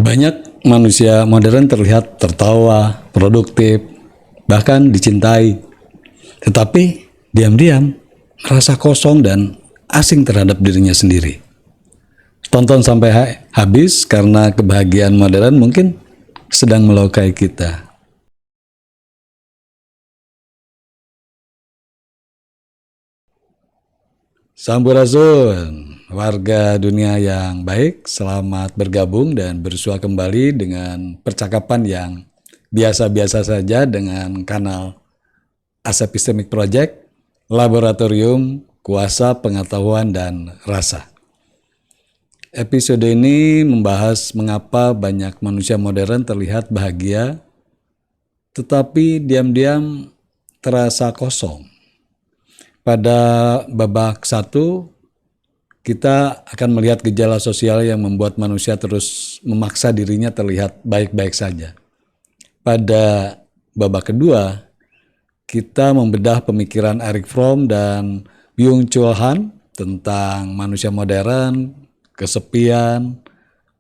Banyak manusia modern terlihat tertawa, produktif, bahkan dicintai. Tetapi diam-diam merasa kosong dan asing terhadap dirinya sendiri. Tonton sampai habis karena kebahagiaan modern mungkin sedang melukai kita. Sampurasun, warga dunia yang baik, selamat bergabung dan bersua kembali dengan percakapan yang biasa-biasa saja dengan kanal Asepistemic Project, Laboratorium Kuasa Pengetahuan dan Rasa. Episode ini membahas mengapa banyak manusia modern terlihat bahagia, tetapi diam-diam terasa kosong. Pada babak 1, kita akan melihat gejala sosial yang membuat manusia terus memaksa dirinya terlihat baik-baik saja. Pada babak kedua, kita membedah pemikiran Erich Fromm dan Byung-Chul Han tentang manusia modern, kesepian,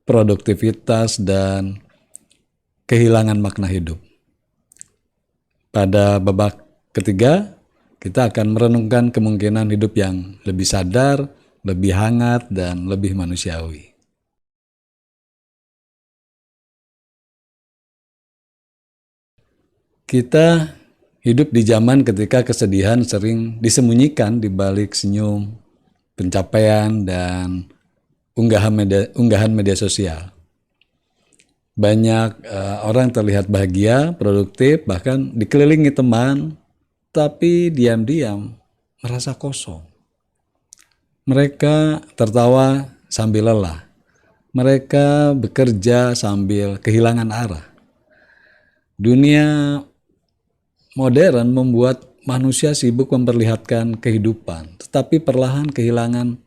produktivitas, dan kehilangan makna hidup. Pada babak ketiga, kita akan merenungkan kemungkinan hidup yang lebih sadar, lebih hangat, dan lebih manusiawi. Kita hidup di zaman ketika kesedihan sering disembunyikan di balik senyum, pencapaian, dan unggahan media sosial. Banyak orang terlihat bahagia, produktif, bahkan dikelilingi teman, tapi diam-diam merasa kosong. Mereka tertawa sambil lelah. Mereka bekerja sambil kehilangan arah. Dunia modern membuat manusia sibuk memperlihatkan kehidupan, tetapi perlahan kehilangan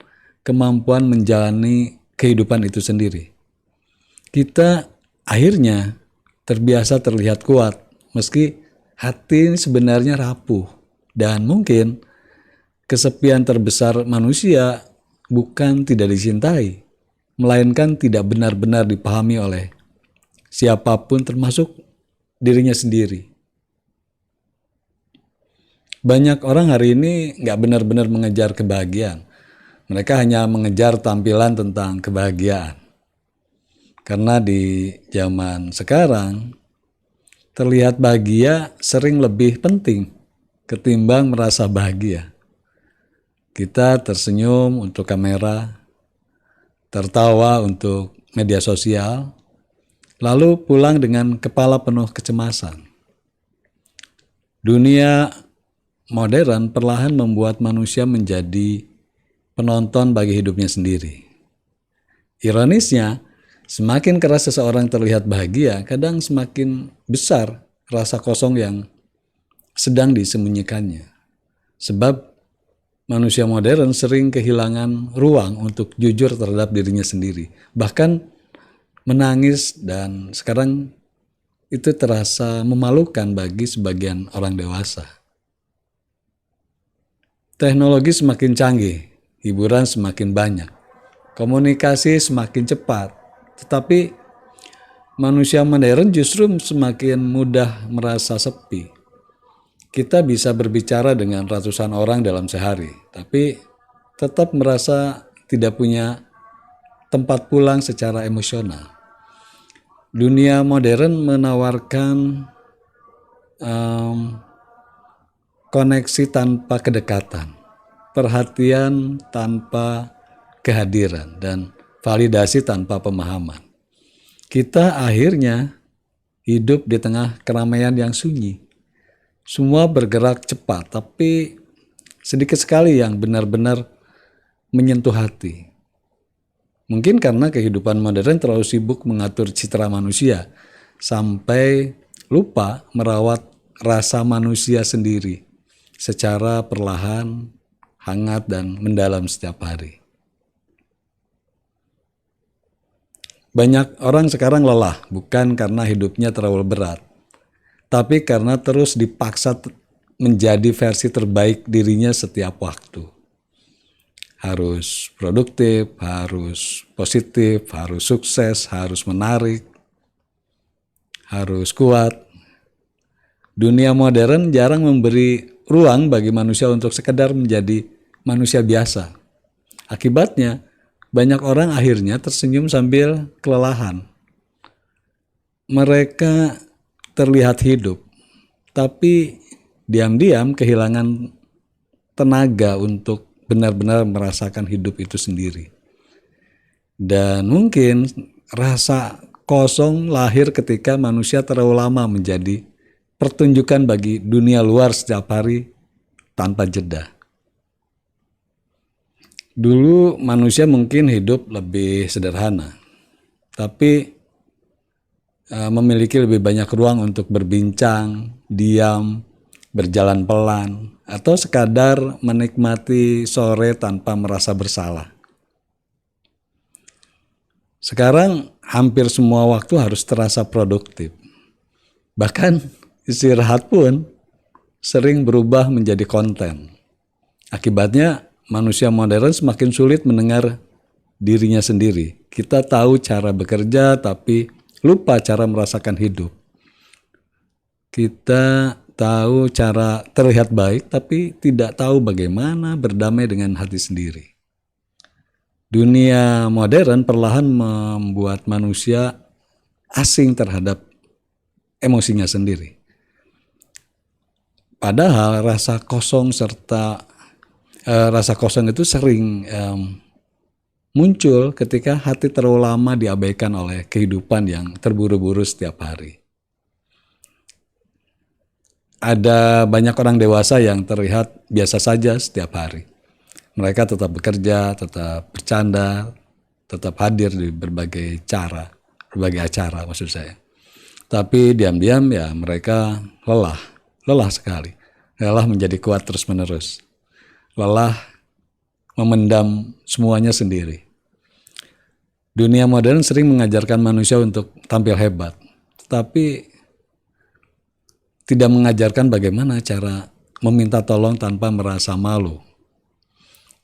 kemampuan menjalani kehidupan itu sendiri. Kita akhirnya terbiasa terlihat kuat, meski hati sebenarnya rapuh, dan mungkin kesepian terbesar manusia bukan tidak dicintai, melainkan tidak benar-benar dipahami oleh siapapun termasuk dirinya sendiri. Banyak orang hari ini nggak benar-benar mengejar kebahagiaan. Mereka hanya mengejar tampilan tentang kebahagiaan. Karena di zaman sekarang, terlihat bahagia sering lebih penting ketimbang merasa bahagia. Kita tersenyum untuk kamera, tertawa untuk media sosial, lalu pulang dengan kepala penuh kecemasan. Dunia modern perlahan membuat manusia menjadi penonton bagi hidupnya sendiri. Ironisnya, semakin keras seseorang terlihat bahagia, kadang semakin besar rasa kosong yang sedang disembunyikannya. Sebab manusia modern sering kehilangan ruang untuk jujur terhadap dirinya sendiri. Bahkan menangis, dan sekarang itu terasa memalukan bagi sebagian orang dewasa. Teknologi semakin canggih, hiburan semakin banyak, komunikasi semakin cepat, tetapi manusia modern justru semakin mudah merasa sepi. Kita bisa berbicara dengan ratusan orang dalam sehari, tapi tetap merasa tidak punya tempat pulang secara emosional. Dunia modern menawarkan koneksi tanpa kedekatan, perhatian tanpa kehadiran, dan validasi tanpa pemahaman. Kita akhirnya hidup di tengah keramaian yang sunyi. Semua bergerak cepat, tapi sedikit sekali yang benar-benar menyentuh hati. Mungkin karena kehidupan modern terlalu sibuk mengatur citra manusia, sampai lupa merawat rasa manusia sendiri secara perlahan, hangat, dan mendalam setiap hari. Banyak orang sekarang lelah, bukan karena hidupnya terlalu berat, tapi karena terus dipaksa menjadi versi terbaik dirinya setiap waktu. Harus produktif, harus positif, harus sukses, harus menarik, harus kuat. Dunia modern jarang memberi ruang bagi manusia untuk sekedar menjadi manusia biasa. Akibatnya, banyak orang akhirnya tersenyum sambil kelelahan. Mereka terlihat hidup, tapi diam-diam kehilangan tenaga untuk benar-benar merasakan hidup itu sendiri. Dan mungkin rasa kosong lahir ketika manusia terlalu lama menjadi pertunjukan bagi dunia luar setiap hari tanpa jeda. Dulu manusia mungkin hidup lebih sederhana, tapi memiliki lebih banyak ruang untuk berbincang, diam, berjalan pelan, atau sekadar menikmati sore tanpa merasa bersalah. Sekarang hampir semua waktu harus terasa produktif. Bahkan istirahat pun sering berubah menjadi konten. Akibatnya manusia modern semakin sulit mendengar dirinya sendiri. Kita tahu cara bekerja tapi lupa cara merasakan hidup. Kita tahu cara terlihat baik tapi tidak tahu bagaimana berdamai dengan hati sendiri. Dunia modern perlahan membuat manusia asing terhadap emosinya sendiri. Padahal rasa kosong itu sering muncul ketika hati terlalu lama diabaikan oleh kehidupan yang terburu-buru setiap hari. Ada banyak orang dewasa yang terlihat biasa saja setiap hari. Mereka tetap bekerja, tetap bercanda, tetap hadir di berbagai acara maksud saya. Tapi diam-diam ya mereka lelah sekali. Lelah menjadi kuat terus-menerus. Lelah memendam semuanya sendiri. Dunia modern sering mengajarkan manusia untuk tampil hebat, tapi tidak mengajarkan bagaimana cara meminta tolong tanpa merasa malu.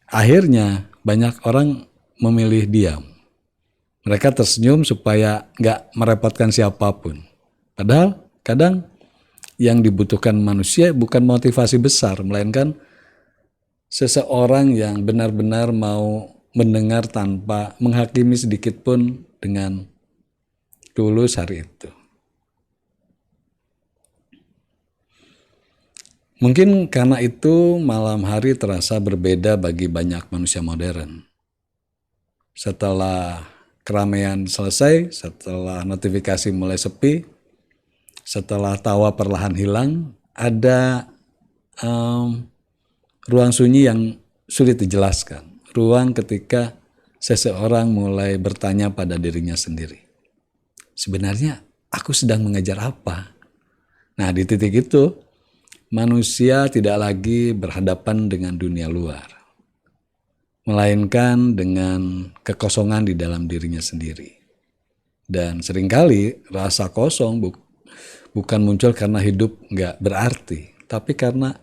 Akhirnya banyak orang memilih diam. Mereka tersenyum supaya nggak merepotkan siapapun. Padahal kadang yang dibutuhkan manusia bukan motivasi besar, melainkan seseorang yang benar-benar mau mendengar tanpa menghakimi sedikit pun dengan tulus hari itu. Mungkin karena itu malam hari terasa berbeda bagi banyak manusia modern. Setelah keramaian selesai, setelah notifikasi mulai sepi, setelah tawa perlahan hilang, ada ruang sunyi yang sulit dijelaskan. Ruang ketika seseorang mulai bertanya pada dirinya sendiri. Sebenarnya aku sedang mengejar apa? Nah, di titik itu, manusia tidak lagi berhadapan dengan dunia luar, melainkan dengan kekosongan di dalam dirinya sendiri. Dan seringkali rasa kosong bukan muncul karena hidup nggak berarti, tapi karena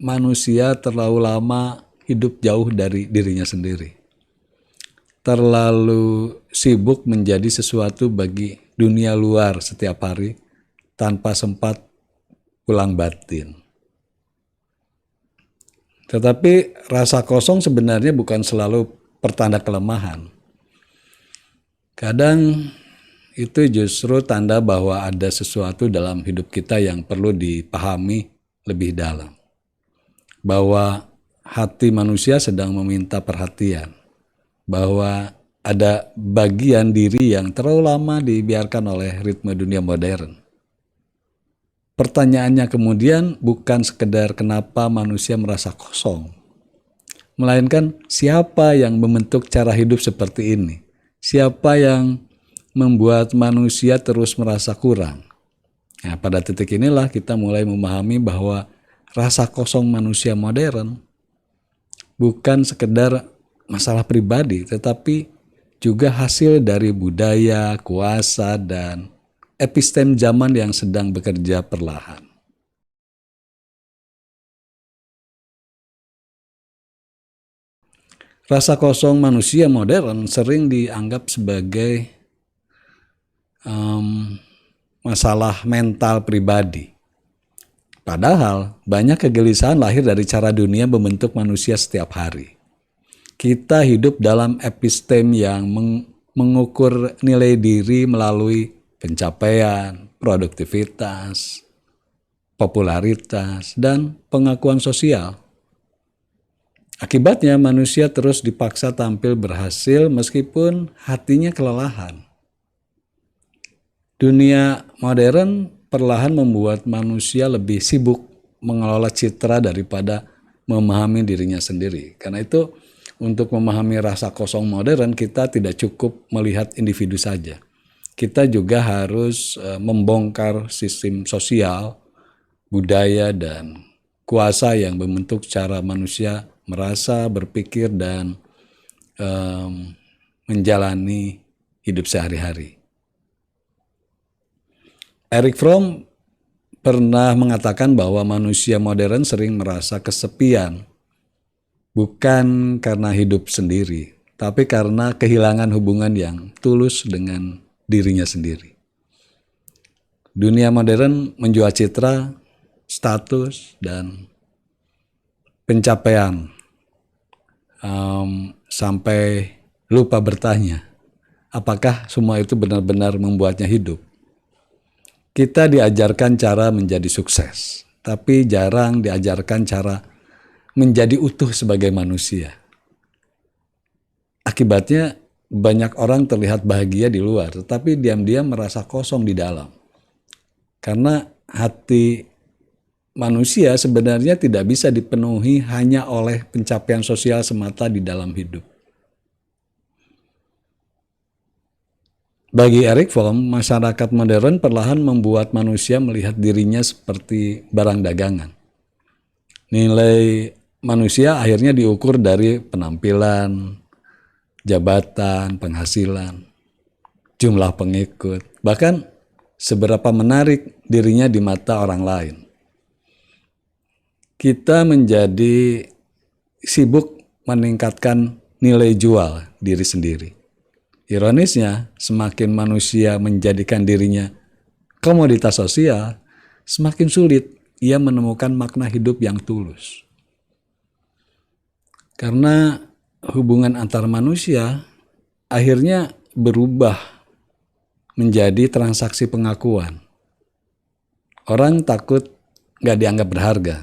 manusia terlalu lama hidup jauh dari dirinya sendiri. Terlalu sibuk menjadi sesuatu bagi dunia luar setiap hari tanpa sempat pulang batin. Tetapi rasa kosong sebenarnya bukan selalu pertanda kelemahan. Kadang itu justru tanda bahwa ada sesuatu dalam hidup kita yang perlu dipahami lebih dalam. Bahwa hati manusia sedang meminta perhatian. Bahwa ada bagian diri yang terlalu lama dibiarkan oleh ritme dunia modern. Pertanyaannya kemudian bukan sekedar kenapa manusia merasa kosong, melainkan siapa yang membentuk cara hidup seperti ini? Siapa yang membuat manusia terus merasa kurang? Nah, pada titik inilah kita mulai memahami bahwa rasa kosong manusia modern bukan sekedar masalah pribadi, tetapi juga hasil dari budaya, kuasa, dan epistem zaman yang sedang bekerja perlahan. Rasa kosong manusia modern sering dianggap sebagai masalah mental pribadi. Padahal banyak kegelisahan lahir dari cara dunia membentuk manusia setiap hari. Kita hidup dalam epistem yang mengukur nilai diri melalui pencapaian, produktivitas, popularitas, dan pengakuan sosial. Akibatnya manusia terus dipaksa tampil berhasil meskipun hatinya kelelahan. Dunia modern perlahan membuat manusia lebih sibuk mengelola citra daripada memahami dirinya sendiri. Karena itu, untuk memahami rasa kosong modern, kita tidak cukup melihat individu saja. Kita juga harus membongkar sistem sosial, budaya, dan kuasa yang membentuk cara manusia merasa, berpikir, dan menjalani hidup sehari-hari. Erich Fromm pernah mengatakan bahwa manusia modern sering merasa kesepian, bukan karena hidup sendiri, tapi karena kehilangan hubungan yang tulus dengan dirinya sendiri. Dunia modern menjual citra, status, dan pencapaian, sampai lupa bertanya, apakah semua itu benar-benar membuatnya hidup? Kita diajarkan cara menjadi sukses, tapi jarang diajarkan cara menjadi utuh sebagai manusia. Akibatnya banyak orang terlihat bahagia di luar, tetapi diam-diam merasa kosong di dalam. Karena hati manusia sebenarnya tidak bisa dipenuhi hanya oleh pencapaian sosial semata di dalam hidup. Bagi Erich Fromm, masyarakat modern perlahan membuat manusia melihat dirinya seperti barang dagangan. Nilai manusia akhirnya diukur dari penampilan, jabatan, penghasilan, jumlah pengikut, bahkan seberapa menarik dirinya di mata orang lain. Kita menjadi sibuk meningkatkan nilai jual diri sendiri. Ironisnya, semakin manusia menjadikan dirinya komoditas sosial, semakin sulit ia menemukan makna hidup yang tulus. Karena hubungan antar manusia akhirnya berubah menjadi transaksi pengakuan. Orang takut nggak dianggap berharga.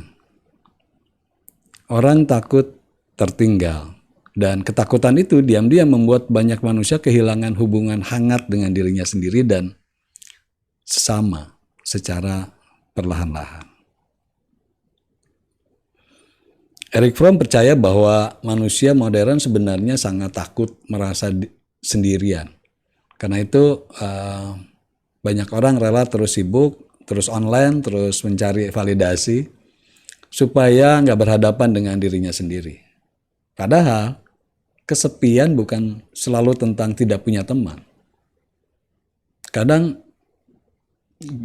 Orang takut tertinggal. Dan ketakutan itu diam-diam membuat banyak manusia kehilangan hubungan hangat dengan dirinya sendiri dan sesama secara perlahan-lahan. Erich Fromm percaya bahwa manusia modern sebenarnya sangat takut merasa sendirian. Karena itu banyak orang rela terus sibuk, terus online, terus mencari validasi supaya nggak berhadapan dengan dirinya sendiri. Padahal kesepian bukan selalu tentang tidak punya teman. Kadang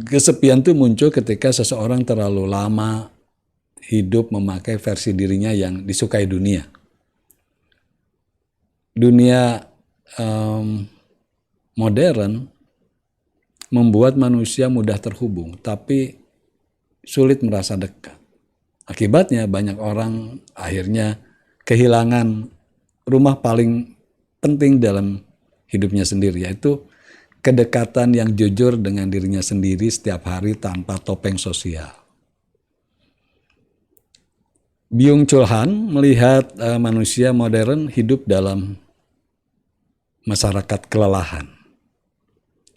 kesepian itu muncul ketika seseorang terlalu lama hidup memakai versi dirinya yang disukai dunia. Dunia modern membuat manusia mudah terhubung, tapi sulit merasa dekat. Akibatnya banyak orang akhirnya kehilangan rumah paling penting dalam hidupnya sendiri, yaitu kedekatan yang jujur dengan dirinya sendiri setiap hari tanpa topeng sosial. Byung-Chul Han melihat manusia modern hidup dalam masyarakat kelelahan.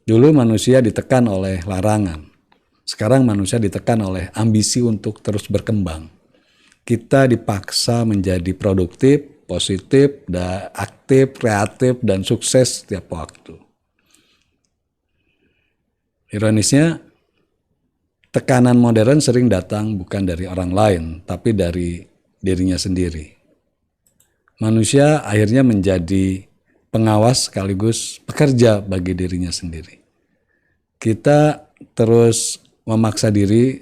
Dulu manusia ditekan oleh larangan, sekarang manusia ditekan oleh ambisi untuk terus berkembang. Kita dipaksa menjadi produktif, positif, dan aktif, kreatif, dan sukses setiap waktu. Ironisnya, tekanan modern sering datang bukan dari orang lain, tapi dari dirinya sendiri. Manusia akhirnya menjadi pengawas sekaligus pekerja bagi dirinya sendiri. Kita terus memaksa diri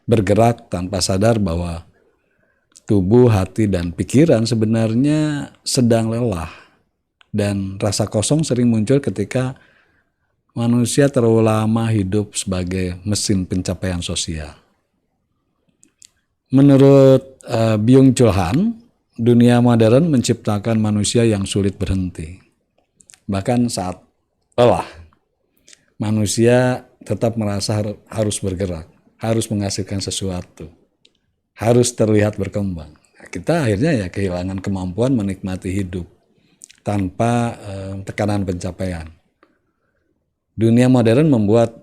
bergerak tanpa sadar bahwa tubuh, hati, dan pikiran sebenarnya sedang lelah, dan rasa kosong sering muncul ketika manusia terlalu lama hidup sebagai mesin pencapaian sosial. Menurut Byung-Chul Han, dunia modern menciptakan manusia yang sulit berhenti. Bahkan saat lelah, manusia tetap merasa harus bergerak, harus menghasilkan sesuatu, harus terlihat berkembang. Kita akhirnya kehilangan kemampuan menikmati hidup tanpa tekanan pencapaian. Dunia modern membuat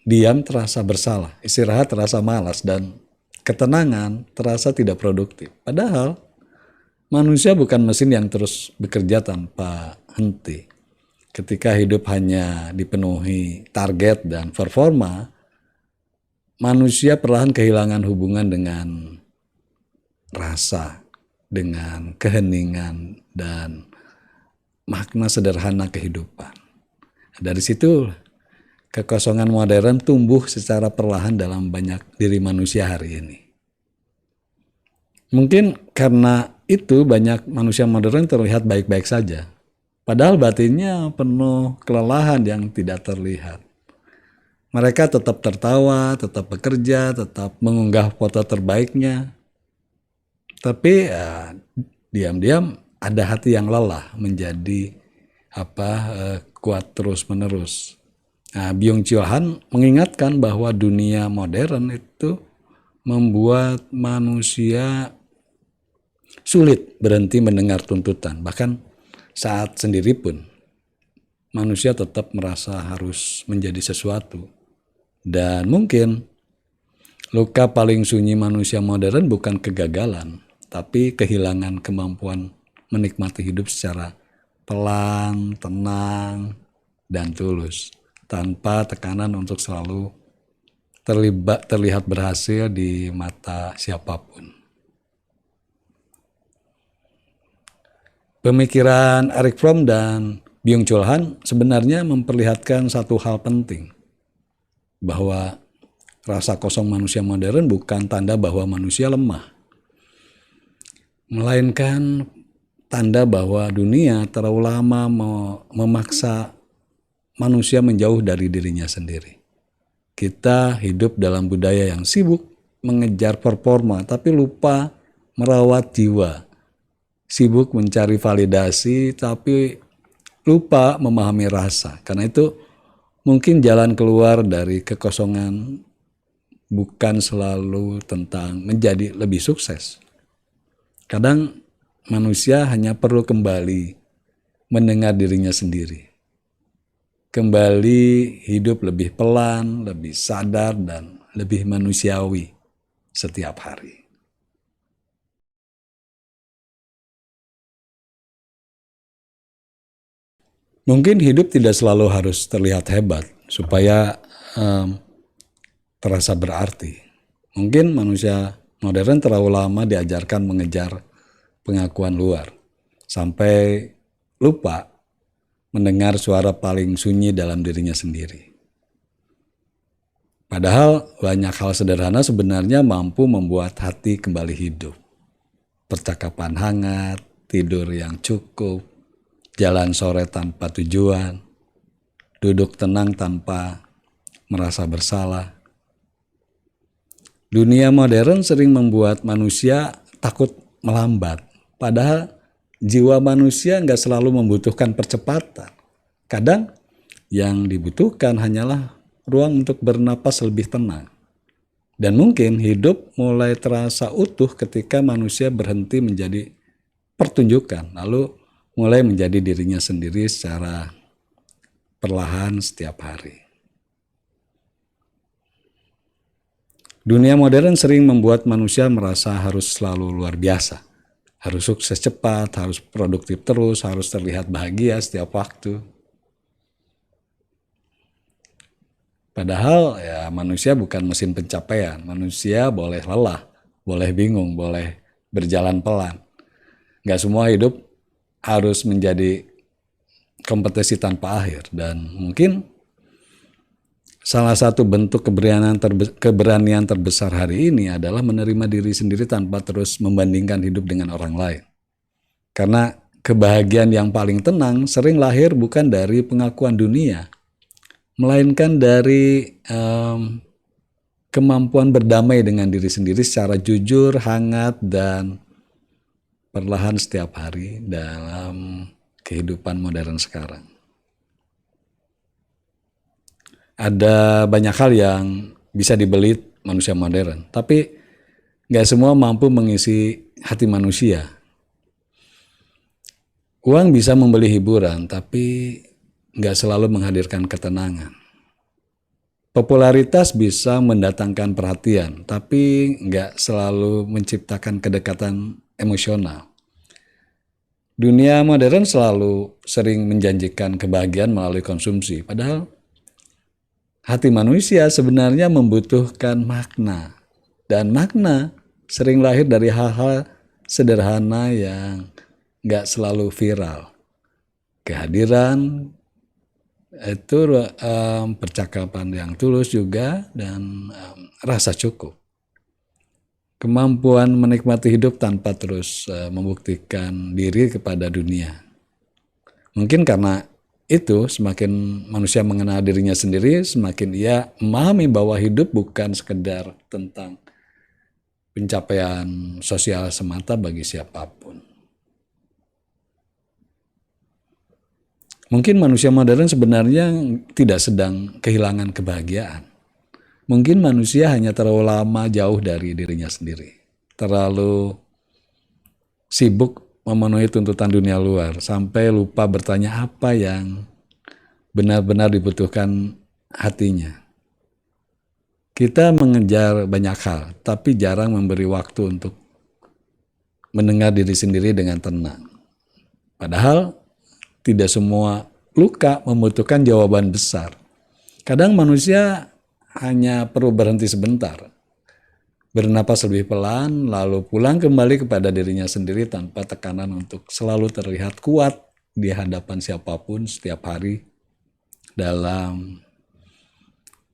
diam terasa bersalah, istirahat terasa malas, dan ketenangan terasa tidak produktif. Padahal manusia bukan mesin yang terus bekerja tanpa henti. Ketika hidup hanya dipenuhi target dan performa, manusia perlahan kehilangan hubungan dengan rasa, dengan keheningan, dan makna sederhana kehidupan. Dari situ, kekosongan modern tumbuh secara perlahan dalam banyak diri manusia hari ini. Mungkin karena itu banyak manusia modern terlihat baik-baik saja, padahal batinnya penuh kelelahan yang tidak terlihat. Mereka tetap tertawa, tetap bekerja, tetap mengunggah foto terbaiknya, tapi diam-diam ada hati yang lelah menjadi kuat terus-menerus. Nah, Byung-Chul Han mengingatkan bahwa dunia modern itu membuat manusia sulit berhenti mendengar tuntutan. Bahkan saat sendiri pun manusia tetap merasa harus menjadi sesuatu. Dan mungkin luka paling sunyi manusia modern bukan kegagalan, tapi kehilangan kemampuan menikmati hidup secara pelan, tenang, dan tulus, tanpa tekanan untuk selalu terlihat berhasil di mata siapapun. Pemikiran Erich Fromm dan Byung-Chul Han sebenarnya memperlihatkan satu hal penting, bahwa rasa kosong manusia modern bukan tanda bahwa manusia lemah, melainkan tanda bahwa dunia terlalu lama memaksa manusia menjauh dari dirinya sendiri. Kita hidup dalam budaya yang sibuk mengejar performa, tapi lupa merawat jiwa. Sibuk mencari validasi, tapi lupa memahami rasa. Karena itu mungkin jalan keluar dari kekosongan bukan selalu tentang menjadi lebih sukses. Kadang manusia hanya perlu kembali mendengar dirinya sendiri. Kembali hidup lebih pelan, lebih sadar, dan lebih manusiawi setiap hari. Mungkin hidup tidak selalu harus terlihat hebat supaya terasa berarti. Mungkin manusia modern terlalu lama diajarkan mengejar pengakuan luar, sampai lupa mendengar suara paling sunyi dalam dirinya sendiri. Padahal banyak hal sederhana sebenarnya mampu membuat hati kembali hidup. Percakapan hangat, tidur yang cukup, jalan sore tanpa tujuan, duduk tenang tanpa merasa bersalah. Dunia modern sering membuat manusia takut melambat. Padahal jiwa manusia nggak selalu membutuhkan percepatan. Kadang yang dibutuhkan hanyalah ruang untuk bernapas lebih tenang. Dan mungkin hidup mulai terasa utuh ketika manusia berhenti menjadi pertunjukan, lalu mulai menjadi dirinya sendiri secara perlahan setiap hari. Dunia modern sering membuat manusia merasa harus selalu luar biasa. Harus sukses cepat, harus produktif terus, harus terlihat bahagia setiap waktu. Padahal manusia bukan mesin pencapaian. Manusia boleh lelah, boleh bingung, boleh berjalan pelan. Gak semua hidup harus menjadi kompetisi tanpa akhir. Dan mungkin salah satu bentuk keberanian terbesar hari ini adalah menerima diri sendiri tanpa terus membandingkan hidup dengan orang lain. Karena kebahagiaan yang paling tenang sering lahir bukan dari pengakuan dunia, melainkan dari kemampuan berdamai dengan diri sendiri secara jujur, hangat, dan perlahan setiap hari dalam kehidupan modern sekarang. Ada banyak hal yang bisa dibeli manusia modern, tapi nggak semua mampu mengisi hati manusia. Uang bisa membeli hiburan, tapi nggak selalu menghadirkan ketenangan. Popularitas bisa mendatangkan perhatian, tapi nggak selalu menciptakan kedekatan emosional. Dunia modern selalu sering menjanjikan kebahagiaan melalui konsumsi, padahal hati manusia sebenarnya membutuhkan makna. Dan makna sering lahir dari hal-hal sederhana yang nggak selalu viral. Kehadiran itu percakapan yang tulus juga, dan rasa cukup. Kemampuan menikmati hidup tanpa terus membuktikan diri kepada dunia. Mungkin karena itu semakin manusia mengenal dirinya sendiri, semakin ia memahami bahwa hidup bukan sekedar tentang pencapaian sosial semata bagi siapapun. Mungkin manusia modern sebenarnya tidak sedang kehilangan kebahagiaan. Mungkin manusia hanya terlalu lama jauh dari dirinya sendiri. Terlalu sibuk memenuhi tuntutan dunia luar sampai lupa bertanya apa yang benar-benar dibutuhkan hatinya. Kita mengejar banyak hal, tapi jarang memberi waktu untuk mendengar diri sendiri dengan tenang. Padahal tidak semua luka membutuhkan jawaban besar. Kadang manusia hanya perlu berhenti sebentar, bernapas lebih pelan, lalu pulang kembali kepada dirinya sendiri tanpa tekanan untuk selalu terlihat kuat di hadapan siapapun setiap hari dalam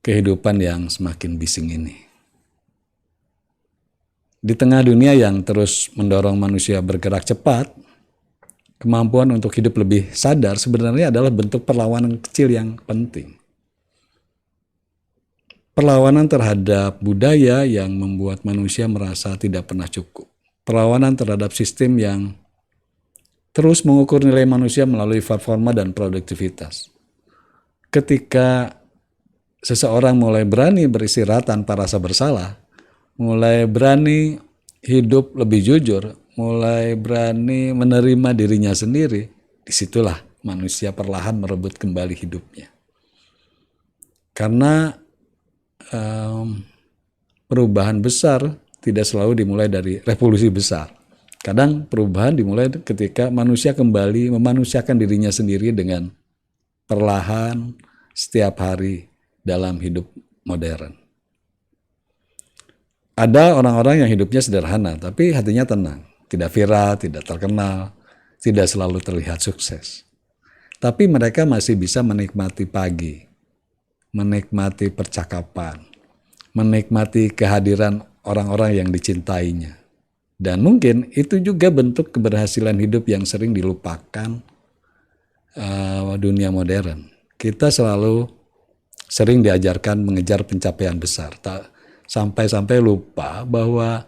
kehidupan yang semakin bising ini. Di tengah dunia yang terus mendorong manusia bergerak cepat, kemampuan untuk hidup lebih sadar sebenarnya adalah bentuk perlawanan kecil yang penting. Perlawanan terhadap budaya yang membuat manusia merasa tidak pernah cukup. Perlawanan terhadap sistem yang terus mengukur nilai manusia melalui performa dan produktivitas. Ketika seseorang mulai berani beristirahat tanpa rasa bersalah, mulai berani hidup lebih jujur, mulai berani menerima dirinya sendiri, disitulah manusia perlahan merebut kembali hidupnya. Karena perubahan besar tidak selalu dimulai dari revolusi besar. Kadang perubahan dimulai ketika manusia kembali memanusiakan dirinya sendiri dengan perlahan setiap hari dalam hidup modern. Ada orang-orang yang hidupnya sederhana, tapi hatinya tenang. Tidak viral, tidak terkenal, tidak selalu terlihat sukses. Tapi mereka masih bisa menikmati pagi, menikmati percakapan, menikmati kehadiran orang-orang yang dicintainya. Dan mungkin itu juga bentuk keberhasilan hidup yang sering dilupakan dunia modern. Kita selalu sering diajarkan mengejar pencapaian besar, sampai-sampai lupa bahwa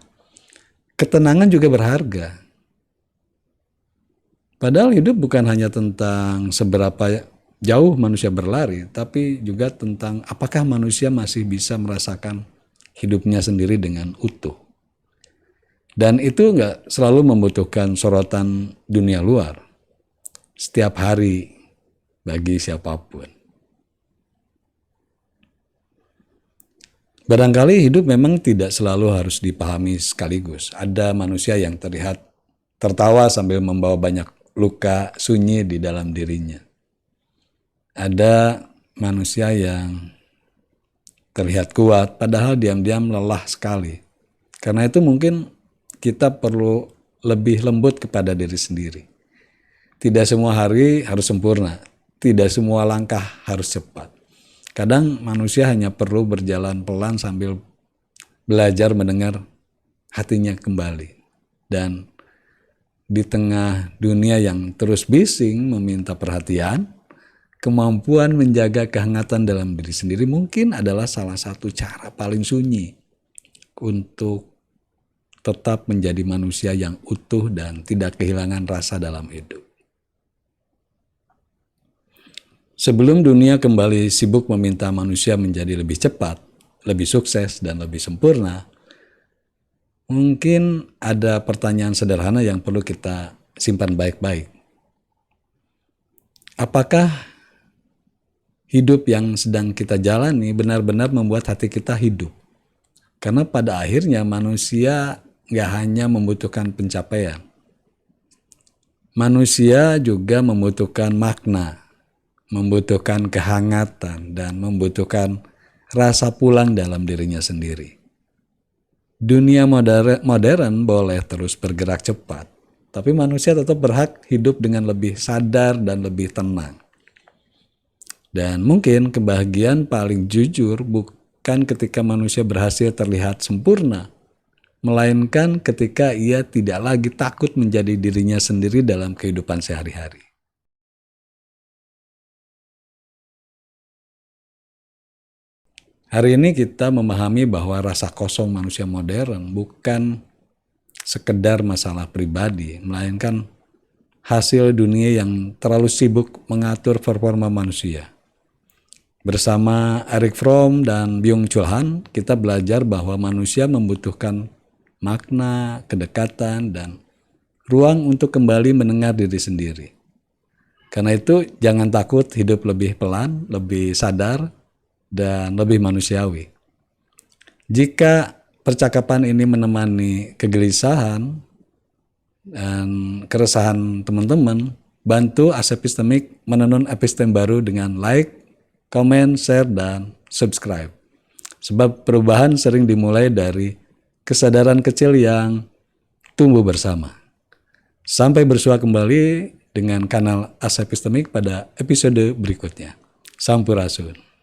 ketenangan juga berharga. Padahal hidup bukan hanya tentang seberapa jauh manusia berlari, tapi juga tentang apakah manusia masih bisa merasakan hidupnya sendiri dengan utuh. Dan itu nggak selalu membutuhkan sorotan dunia luar setiap hari bagi siapapun. Barangkali hidup memang tidak selalu harus dipahami sekaligus. Ada manusia yang terlihat tertawa sambil membawa banyak luka sunyi di dalam dirinya. Ada manusia yang terlihat kuat, padahal diam-diam lelah sekali. Karena itu mungkin kita perlu lebih lembut kepada diri sendiri. Tidak semua hari harus sempurna, tidak semua langkah harus cepat. Kadang manusia hanya perlu berjalan pelan sambil belajar mendengar hatinya kembali. Dan di tengah dunia yang terus bising meminta perhatian, kemampuan menjaga kehangatan dalam diri sendiri mungkin adalah salah satu cara paling sunyi untuk tetap menjadi manusia yang utuh dan tidak kehilangan rasa dalam hidup. Sebelum dunia kembali sibuk meminta manusia menjadi lebih cepat, lebih sukses, dan lebih sempurna, mungkin ada pertanyaan sederhana yang perlu kita simpan baik-baik. Apakah hidup yang sedang kita jalani benar-benar membuat hati kita hidup? Karena pada akhirnya manusia nggak hanya membutuhkan pencapaian. Manusia juga membutuhkan makna, membutuhkan kehangatan, dan membutuhkan rasa pulang dalam dirinya sendiri. Dunia modern boleh terus bergerak cepat, tapi manusia tetap berhak hidup dengan lebih sadar dan lebih tenang. Dan mungkin kebahagiaan paling jujur bukan ketika manusia berhasil terlihat sempurna, melainkan ketika ia tidak lagi takut menjadi dirinya sendiri dalam kehidupan sehari-hari. Hari ini kita memahami bahwa rasa kosong manusia modern bukan sekedar masalah pribadi, melainkan hasil dunia yang terlalu sibuk mengatur performa manusia. Bersama Erich Fromm dan Byung-Chul Han, kita belajar bahwa manusia membutuhkan makna, kedekatan, dan ruang untuk kembali mendengar diri sendiri. Karena itu, jangan takut hidup lebih pelan, lebih sadar, dan lebih manusiawi. Jika percakapan ini menemani kegelisahan dan keresahan teman-teman, bantu Asepistemik menenun epistem baru dengan like, komen, share, dan subscribe. Sebab perubahan sering dimulai dari kesadaran kecil yang tumbuh bersama. Sampai bersua kembali dengan kanal Asepistemik pada episode berikutnya. Sampurasun.